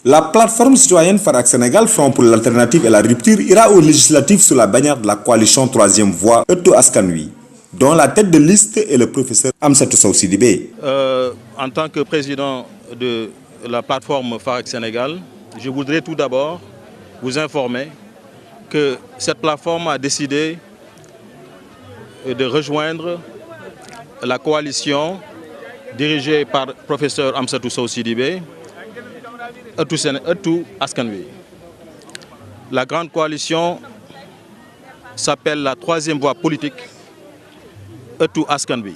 La plateforme citoyenne Farak Sénégal, Front pour l'alternative et la rupture, ira aux législatives sous la bannière de la coalition 3e voie Ëttu Askan Wi, dont la tête de liste est le professeur Amsatou Sow Sidibé. En tant que président de la plateforme Farak Sénégal, je voudrais tout d'abord vous informer que cette plateforme a décidé de rejoindre la coalition dirigée par le professeur Amsatou Sow Sidibé, Ëttu Askan Wi. La grande coalition s'appelle la 3e voie politique Ëttu Askan Wi.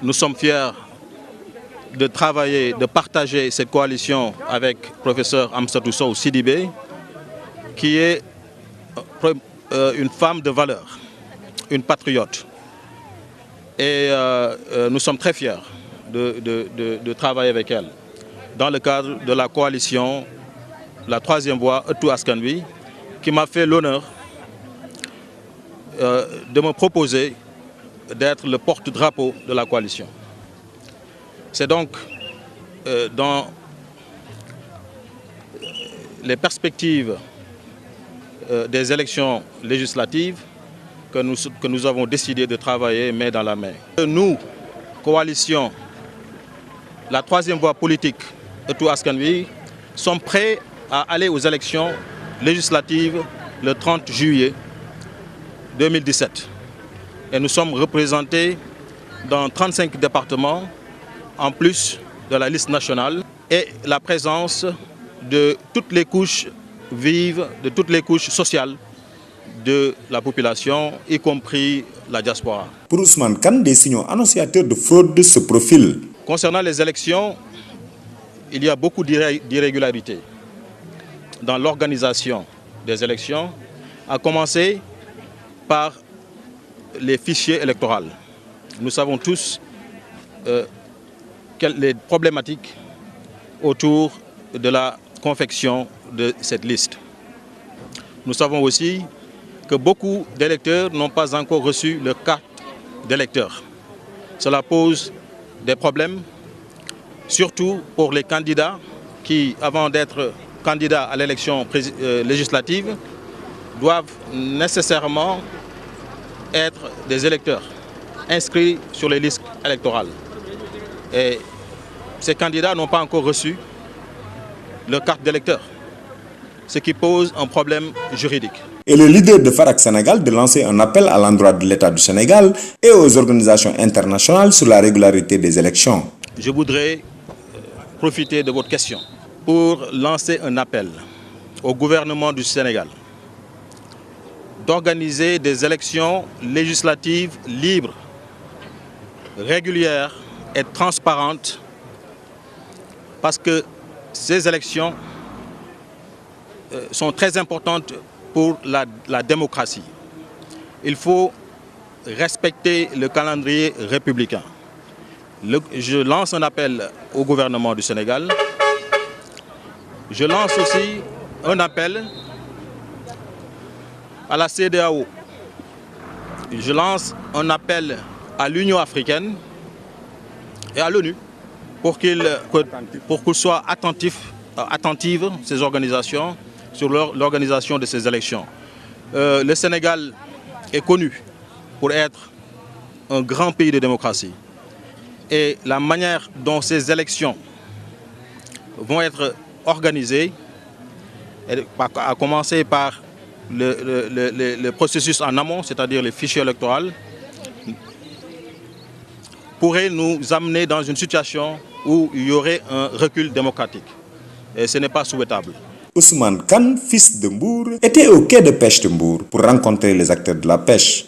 Nous sommes fiers de travailler, de partager cette coalition avec le professeur Amsatou Sow Sidibé, qui est une femme de valeur, une patriote. Et nous sommes très fiers de travailler avec elle dans le cadre de la coalition, la 3e voie Ëttu Askan Wi, qui m'a fait l'honneur de me proposer d'être le porte-drapeau de la coalition. C'est donc dans les perspectives des élections législatives que nous avons décidé de travailler main dans la main. Nous, coalition, la 3e voie politique Ëttu Askan Wi, sommes prêts à aller aux élections législatives le 30 juillet 2017. Et nous sommes représentés dans 35 départements, en plus de la liste nationale, et la présence de toutes les couches vives, de toutes les couches sociales de la population, y compris la diaspora. Pour Ousmane Kane, des signaux annonciateurs de fraude se profilent. Concernant les élections, il y a beaucoup d'irrégularités dans l'organisation des élections, à commencer par les fichiers électoraux. Nous savons tous les problématiques autour de la confection de cette liste. Nous savons aussi que beaucoup d'électeurs n'ont pas encore reçu leur carte d'électeur. Cela pose des problèmes, surtout pour les candidats qui, avant d'être candidats à l'élection législative, doivent nécessairement être des électeurs inscrits sur les listes électorales. Et ces candidats n'ont pas encore reçu leur carte d'électeur, ce qui pose un problème juridique. Et le leader de Farak Sénégal de lancer un appel à l'endroit de l'État du Sénégal et aux organisations internationales sur la régularité des élections. Je voudrais profiter de votre question pour lancer un appel au gouvernement du Sénégal d'organiser des élections législatives libres, régulières et transparentes, parce que ces élections sont très importantes pour la démocratie. Il faut respecter le calendrier républicain. Je lance un appel au gouvernement du Sénégal. Je lance aussi un appel à la CEDEAO. Je lance un appel à l'Union africaine et à l'ONU pour qu'ils soient attentives, ces organisations, sur l'organisation de ces élections. Le Sénégal est connu pour être un grand pays de démocratie. Et la manière dont ces élections vont être organisées, à commencer par le processus en amont, c'est-à-dire les fichiers électoraux, pourrait nous amener dans une situation où il y aurait un recul démocratique. Et ce n'est pas souhaitable. Ousmane Kane, fils de Mbour, était au quai de pêche de Mbour pour rencontrer les acteurs de la pêche.